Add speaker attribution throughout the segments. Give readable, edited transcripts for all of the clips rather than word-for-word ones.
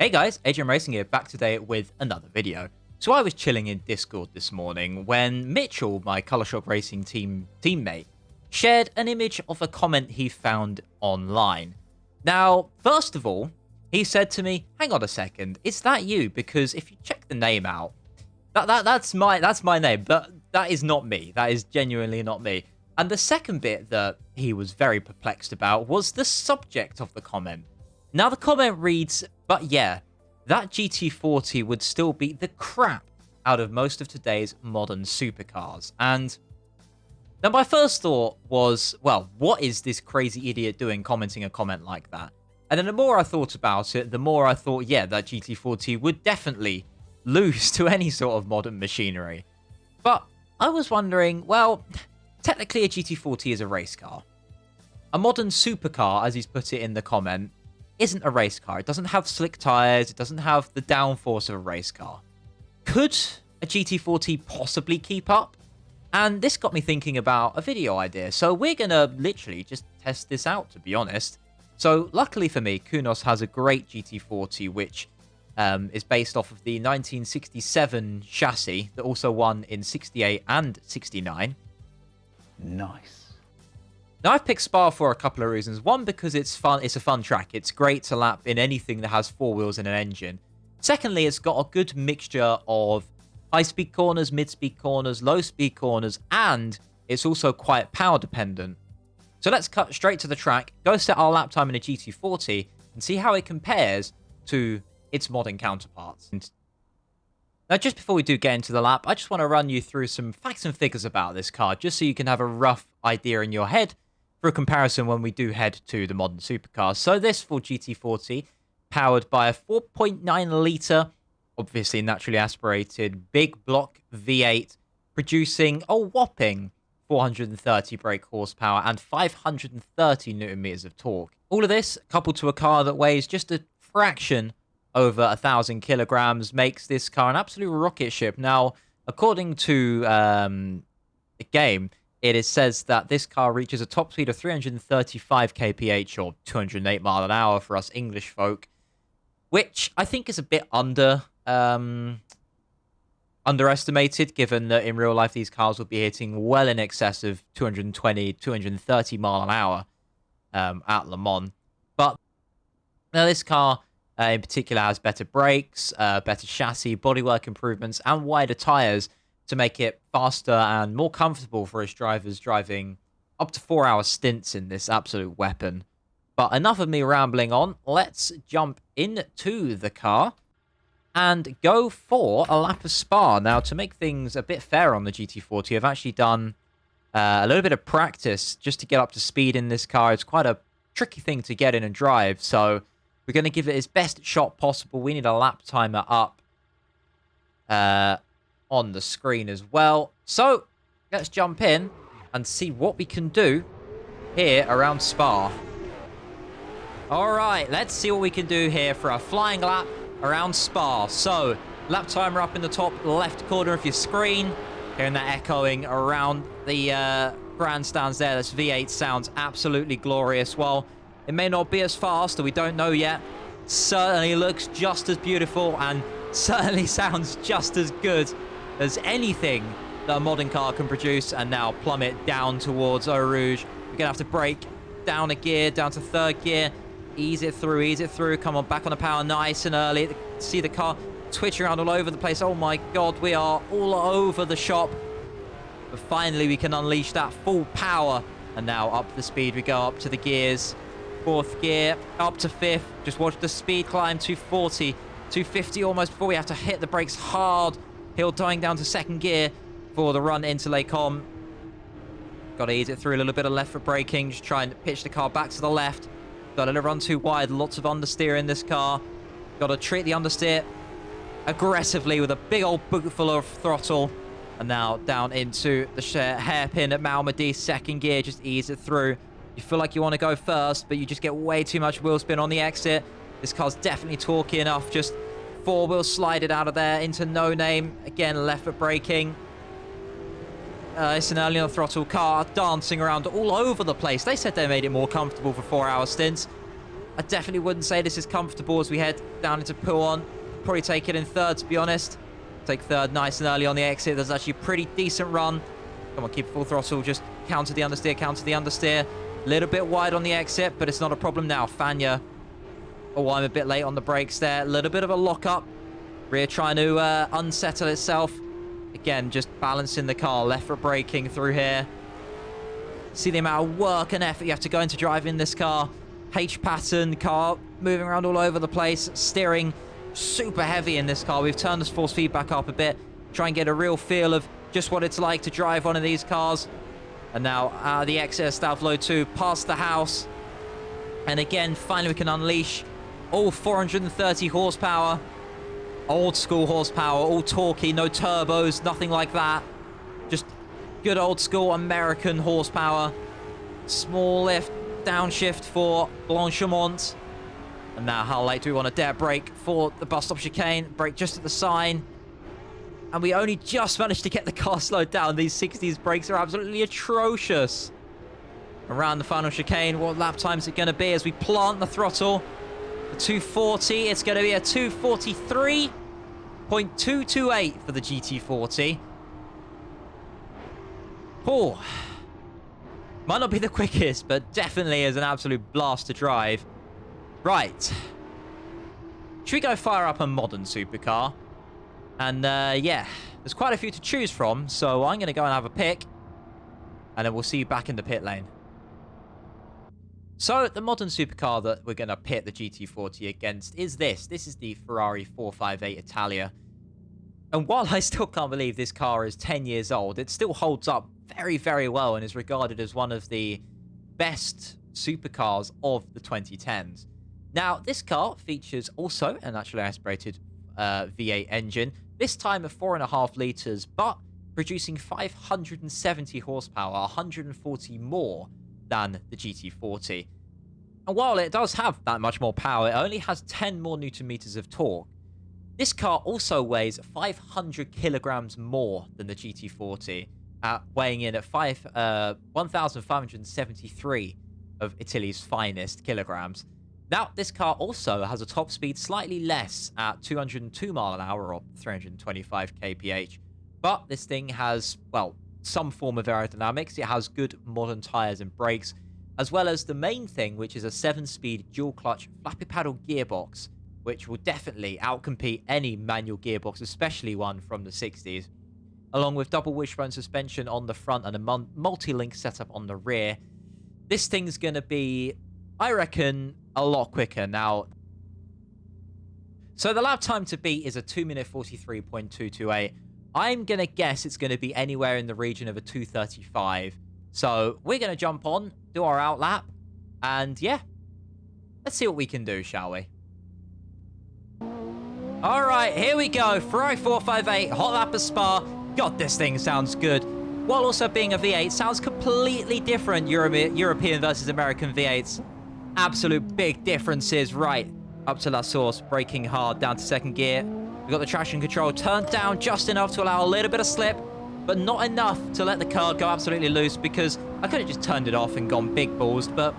Speaker 1: Hey guys, Adrian Racing here, back today with another video. So I was chilling in Discord this morning when Mitchell, my Colour Shock Racing teammate, shared an image of a comment he found online. Now, first of all, he said to me, hang on a second, is that you? Because if you check the name out, that's my name, but that is not me. That is genuinely not me. And the second bit that he was very perplexed about was the subject of the comment. Now, the comment reads, but yeah, that GT40 would still beat the crap out of most of today's modern supercars. And now my first thought was, well, what is this crazy idiot doing commenting a comment like that? And then the more I thought about it, the more I thought, yeah, that GT40 would definitely lose to any sort of modern machinery. But I was wondering, well, technically a GT40 is a race car. A modern supercar, as he's put it in the comment, isn't a race car. It doesn't have slick tires. It doesn't have the downforce of a race car. Could a GT40 possibly keep up? And this got me thinking about a video idea. So we're going to literally just test this out, to be honest. So luckily for me, Kunos has a great GT40, which is based off of the 1967 chassis that also won in 68 and 69.
Speaker 2: Nice.
Speaker 1: Now, I've picked Spa for a couple of reasons. One, because it's fun. It's a fun track. It's great to lap in anything that has four wheels and an engine. Secondly, it's got a good mixture of high-speed corners, mid-speed corners, low-speed corners, and it's also quite power-dependent. So let's cut straight to the track, go set our lap time in a GT40, and see how it compares to its modern counterparts. Now, just before we do get into the lap, I just want to run you through some facts and figures about this car, just so you can have a rough idea in your head for a comparison when we do head to the modern supercars. So this Ford GT40, powered by a 4.9 litre, obviously naturally aspirated, big block V8, producing a whopping 430 brake horsepower and 530 newton meters of torque. All of this, coupled to a car that weighs just a fraction over 1,000 kilograms, makes this car an absolute rocket ship. Now, according to the game, it says that this car reaches a top speed of 335 kph, or 208 mile an hour for us English folk, which I think is a bit underestimated, given that in real life these cars will be hitting well in excess of 220, 230 mile an hour at Le Mans. But now this car in particular has better brakes, better chassis, bodywork improvements, and wider tyres to make it faster and more comfortable for its drivers driving up to 4-hour stints in this absolute weapon. But enough of me rambling on. Let's jump into the car and go for a lap of Spa. Now, to make things a bit fair on the GT40, I've actually done a little bit of practice just to get up to speed in this car. It's quite a tricky thing to get in and drive, so we're going to give it its best shot possible. We need a lap timer up on the screen as well. So let's jump in and see what we can do here around Spa. All right, let's see what we can do here for a flying lap around Spa. So lap timer up in the top left corner of your screen. Hearing that echoing around the grandstands there. This V8 sounds absolutely glorious. Well, it may not be as fast, or we don't know yet. Certainly looks just as beautiful and certainly sounds just as good as anything that a modern car can produce. And now plummet down towards Eau Rouge. We're going to have to brake down a gear, down to third gear. Ease it through, ease it through. Come on, back on the power nice and early. See the car twitch around all over the place. Oh my God, we are all over the shop. But finally, we can unleash that full power. And now up the speed we go, up to the gears. Fourth gear, up to fifth. Just watch the speed climb, 240, 250 almost before we have to hit the brakes hard. Hill dying down to second gear for the run into Les Combes. Got to ease it through, a little bit of left foot braking. Just trying to pitch the car back to the left. Got to run too wide, lots of understeer in this car. Got to treat the understeer aggressively with a big old boot full of throttle. And now down into the hairpin at Malmedy, second gear, just ease it through. You feel like you want to go first, but you just get way too much wheel spin on the exit. This car's definitely torquey enough. Just four-wheel slided out of there into no name. Again, left foot braking. It's an early on the throttle car, dancing around all over the place. They said they made it more comfortable for 4-hour stints. I definitely wouldn't say this is comfortable as we head down into Puon. Probably take it in third, to be honest. Take third nice and early on the exit. There's actually a pretty decent run. Come on, keep full throttle. Just counter the understeer, counter the understeer. A little bit wide on the exit, but it's not a problem now. Fanya. Oh, I'm a bit late on the brakes there. A little bit of a lock-up. Rear trying to unsettle itself. Again, just balancing the car. Left foot braking through here. See the amount of work and effort you have to go into driving this car. H-pattern car, moving around all over the place. Steering super heavy in this car. We've turned this force feedback up a bit. Try and get a real feel of just what it's like to drive one of these cars. And now the exit of Stavlo 2 past the house. And again, finally we can unleash all 430 horsepower. Old school horsepower, all torquey, no turbos, nothing like that. Just good old school American horsepower. Small lift, downshift for Blanchimont. And now how late do we want to dare brake for the bus stop chicane? Brake just at the sign. And we only just managed to get the car slowed down. These 60s brakes are absolutely atrocious. Around the final chicane, what lap time is it going to be as we plant the throttle? The 240, it's going to be a 243.228 for the GT40. Oh, might not be the quickest, but definitely is an absolute blast to drive. Right. Should we go fire up a modern supercar? And yeah, there's quite a few to choose from, so I'm going to go and have a pick. And then we'll see you back in the pit lane. So, the modern supercar that we're going to pit the GT40 against is this. This is the Ferrari 458 Italia. And while I still can't believe this car is 10 years old, it still holds up very, very well and is regarded as one of the best supercars of the 2010s. Now, this car features also a naturally aspirated V8 engine, this time of 4.5 litres, but producing 570 horsepower, 140 more than the GT40. And while it does have that much more power, it only has 10 more newton meters of torque. This car also weighs 500 kilograms more than the GT40, weighing in at 1,573 of Italy's finest kilograms. Now, this car also has a top speed slightly less at 202 mile an hour or 325 kph. But this thing has, well, some form of aerodynamics. It has good modern tires and brakes, as well as the main thing, which is a 7-speed dual-clutch flappy paddle gearbox, which will definitely outcompete any manual gearbox, especially one from the 60s, along with double wishbone suspension on the front and a multi-link setup on the rear. This thing's going to be, I reckon, a lot quicker. Now, so the lap time to beat is a 2-minute 43.228. I'm going to guess it's going to be anywhere in the region of a 2:35. So we're going to jump on, do our outlap, and yeah, let's see what we can do, shall we? All right, here we go. Ferrari 458, hot lap of Spa. God, this thing sounds good. While also being a V8, sounds completely different European versus American V8s. Absolute big differences. Right, up to La Source, braking hard, down to second gear. We've got the traction control turned down just enough to allow a little bit of slip, but not enough to let the car go absolutely loose, because I could have just turned it off and gone big balls, but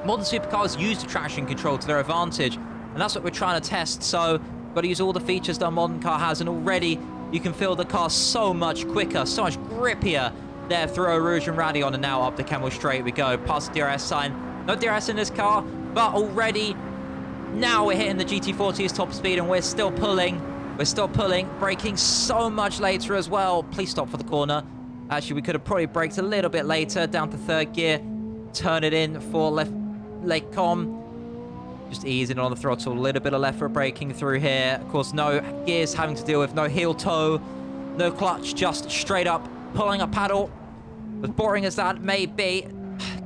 Speaker 1: modern supercars use the traction control to their advantage, and that's what we're trying to test. So got to use all the features that a modern car has, and already you can feel the car so much quicker, so much grippier there through Eau Rouge and Radion, and now up the Camel Straight we go, past the DRS sign. No DRS in this car, but already now we're hitting the GT40's top speed, and we're still pulling. We're still pulling, braking so much later as well. Please stop for the corner. Actually, we could have probably braked a little bit later, down to third gear. Turn it in for left leg com. Just easing on the throttle, a little bit of left foot braking through here. Of course, no gears having to deal with, no heel toe, no clutch, just straight up pulling a paddle. As boring as that may be,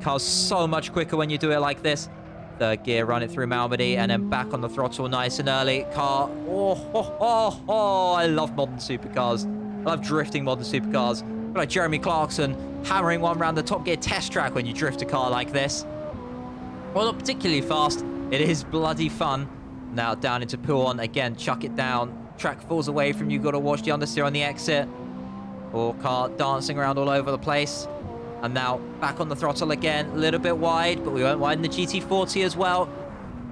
Speaker 1: car's so much quicker when you do it like this. Third gear, run it through Malmedy, and then back on the throttle nice and early. Car, I love modern supercars. I love drifting modern supercars. Like Jeremy Clarkson hammering one around the Top Gear test track when you drift a car like this. Well, not particularly fast. It is bloody fun. Now down into Puon again, chuck it down. Track falls away from you, got to watch the understeer on the exit. Or car dancing around all over the place. And now back on the throttle again, a little bit wide, but we won't widen the GT40 as well.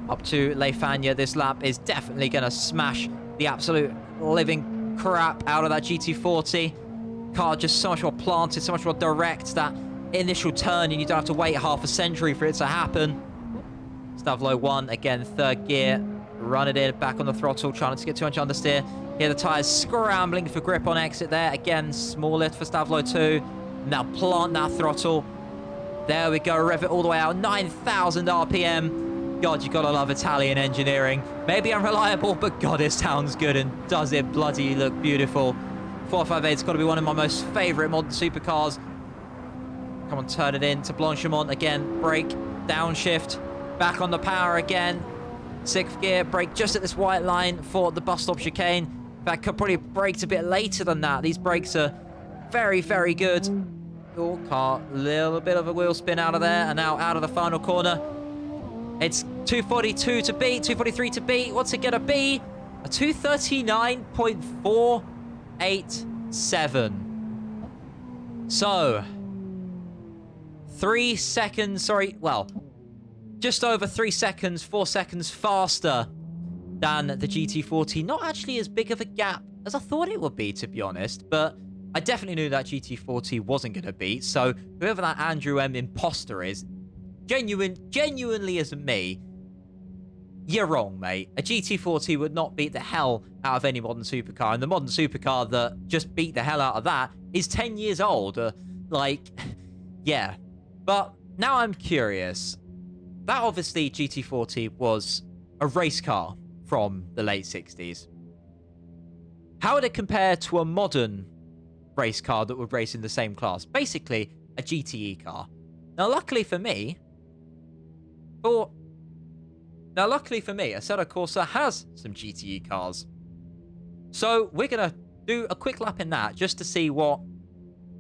Speaker 1: up to Leifania. This lap is definitely going to smash the absolute living crap out of that GT40. Car just so much more planted, so much more direct. That initial turn, and you don't have to wait half a century for it to happen. Stavlo 1, again, third gear. Run it in, back on the throttle, trying to get too much understeer. Here the tyres scrambling for grip on exit there. Again, small lift for Stavlo 2. Now plant that throttle. There we go, rev it all the way out. 9,000 RPM. God, you gotta love Italian engineering. Maybe unreliable, but God, it sounds good and does it bloody look beautiful. 458's got to be one of my most favourite modern supercars. Come on, turn it in to Blanchimont. Again, brake, downshift, back on the power again. Sixth gear, brake just at this white line for the bus stop chicane. In fact, could probably have braked a bit later than that. These brakes are very, very good. Oh, car, little bit of a wheel spin out of there, and now out of the final corner. It's 242 to beat, 243 to beat. What's it going to be? A 239.487. So, 3 seconds, sorry, well, just over 3 seconds, 4 seconds faster than the GT40. Not actually as big of a gap as I thought it would be, to be honest, but I definitely knew that GT40 wasn't going to beat, so whoever that Andrew M. imposter is, genuinely isn't me. You're wrong, mate. A GT40 would not beat the hell out of any modern supercar, and the modern supercar that just beat the hell out of that is 10 years old. Yeah. But now I'm curious. That obviously GT40 was a race car from the late 60s. How would it compare to a modern race car that would race in the same class? Basically, a GTE car. Now, luckily for me, a Assetto Corsa has some GTE cars. So we're going to do a quick lap in that just to see what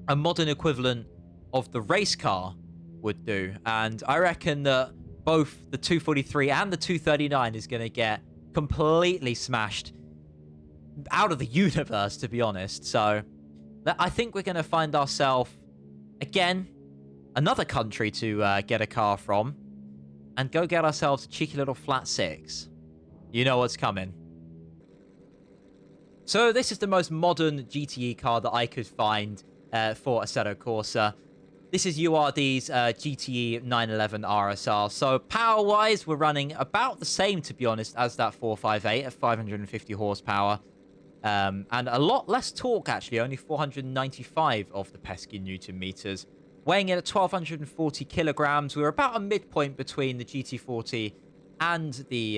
Speaker 1: a modern equivalent of the race car would do. And I reckon that both the 243 and the 239 is going to get completely smashed out of the universe, to be honest. So I think we're going to find ourselves, again, another country to get a car from and go get ourselves a cheeky little flat six. You know what's coming. So this is the most modern GTE car that I could find for Assetto Corsa. This is URD's GTE 911 RSR. So power-wise, we're running about the same, to be honest, as that 458 at 550 horsepower. And a lot less torque, actually. Only 495 of the pesky Newton meters. Weighing in at 1,240 kilograms. We're about a midpoint between the GT40 and the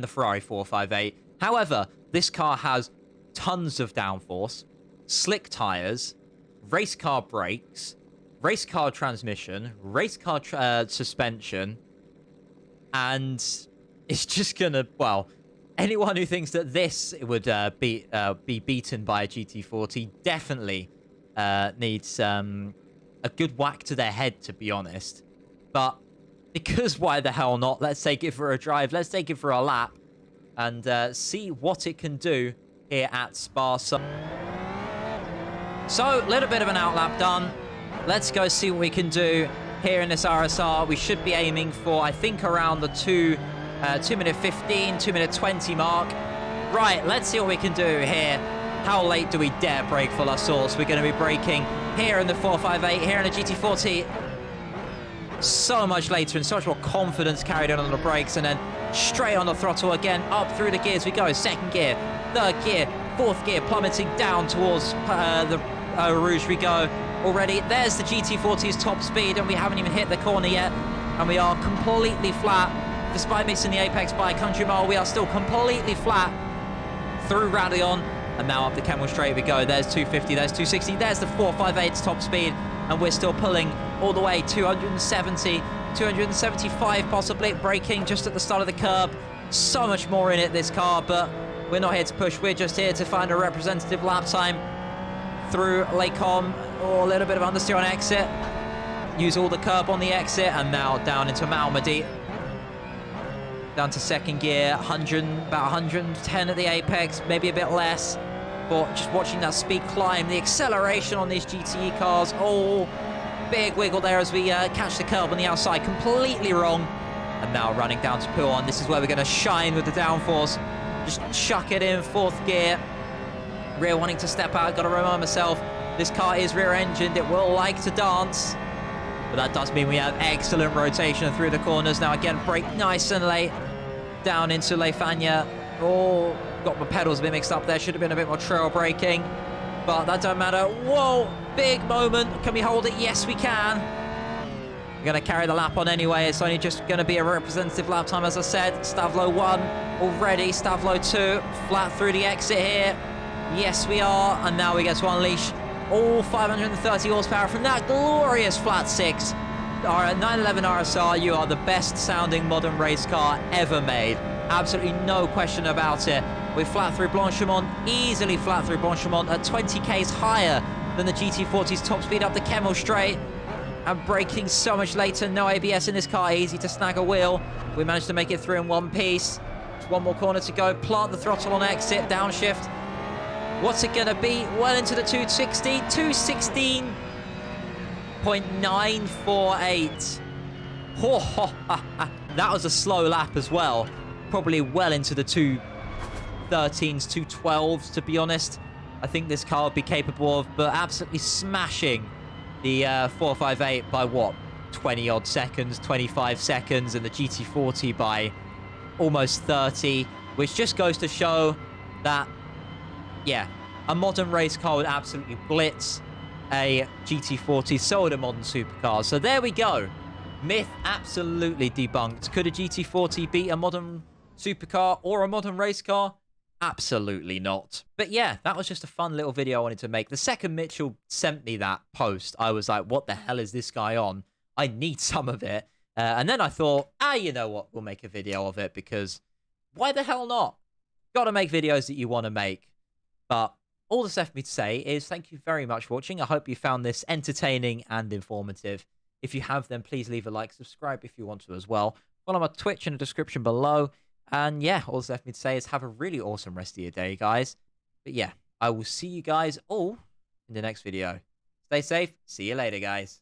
Speaker 1: Ferrari 458. However, this car has tons of downforce, slick tires, race car brakes, race car transmission, race car suspension, and it's just gonna, well, anyone who thinks that this would be beaten by a GT40 definitely needs a good whack to their head, to be honest. But because why the hell not? Let's take it for a drive. Let's take it for a lap and see what it can do here at Spa. So a little bit of an outlap done. Let's go see what we can do here in this RSR. We should be aiming for, I think, around the 2 minute 15, 2 minute 20 mark. Right, let's see what we can do here. How late do we dare brake full our sauce? We're going to be braking here in the 458, here in the GT40. So much later and so much more confidence carried on the brakes, and then straight on the throttle again, up through the gears we go. Second gear, third gear, fourth gear, plummeting down towards the Rouge we go. Already, there's the GT40's top speed, and we haven't even hit the corner yet, and we are completely flat. Despite missing the apex by a country mile, we are still completely flat through Radeon. And now up the Kemmel Straight we go. There's 250, there's 260, there's the 458's top speed. And we're still pulling all the way, 270, 275 possibly, braking just at the start of the curb. So much more in it, this car, but we're not here to push. We're just here to find a representative lap time through Lake Com, or a little bit of understeer on exit. Use all the curb on the exit, and now down into Malmedy. Down to second gear, about 110 at the apex, maybe a bit less. But just watching that speed climb, the acceleration on these GTE cars. Oh, big wiggle there as we catch the curb on the outside. Completely wrong. And now running down to Puon. This is where we're going to shine with the downforce. Just chuck it in 4th gear. Rear wanting to step out. Got to remind myself, this car is rear-engined. It will like to dance. But that does mean we have excellent rotation through the corners. Now, again, brake nice and late. Down into Le Fagna. Oh, got my pedals a bit mixed up there. Should have been a bit more trail braking. But that don't matter. Whoa, big moment. Can we hold it? Yes, we can. We're going to carry the lap on anyway. It's only just going to be a representative lap time, as I said. Stavlo 1 already. Stavlo 2 flat through the exit here. Yes, we are. And now we get to unleash all 530 horsepower from that glorious flat 6. Our 911 RSR, you are the best sounding modern race car ever made. Absolutely no question about it. We flat through Blanchimont, easily flat through Blanchimont at 20 k's higher than the GT40's top speed up the Kemmel Straight. And braking so much later, no ABS in this car, easy to snag a wheel. We managed to make it through in one piece. Just one more corner to go, plant the throttle on exit, downshift. What's it gonna be? Well into the 260, 216.948. That was a slow lap as well. Probably well into the 213s, 212s, to be honest. I think this car would be capable of, but absolutely smashing the 458 by what? 20 odd seconds, 25 seconds, and the GT40 by almost 30, which just goes to show that, yeah, a modern race car would absolutely blitz a GT40, so would a modern supercar. So there we go. Myth absolutely debunked. Could a GT40 beat a modern supercar or a modern race car? Absolutely not. But yeah, that was just a fun little video I wanted to make. The second Mitchell sent me that post, I was like, what the hell is this guy on? I need some of it. And then I thought, you know what? We'll make a video of it, because why the hell not? Got to make videos that you want to make. But all that's left for me to say is thank you very much for watching. I hope you found this entertaining and informative. If you have, then please leave a like, subscribe if you want to as well. Follow my Twitch in the description below. And yeah, all that's left for me to say is have a really awesome rest of your day, guys. But yeah, I will see you guys all in the next video. Stay safe. See you later, guys.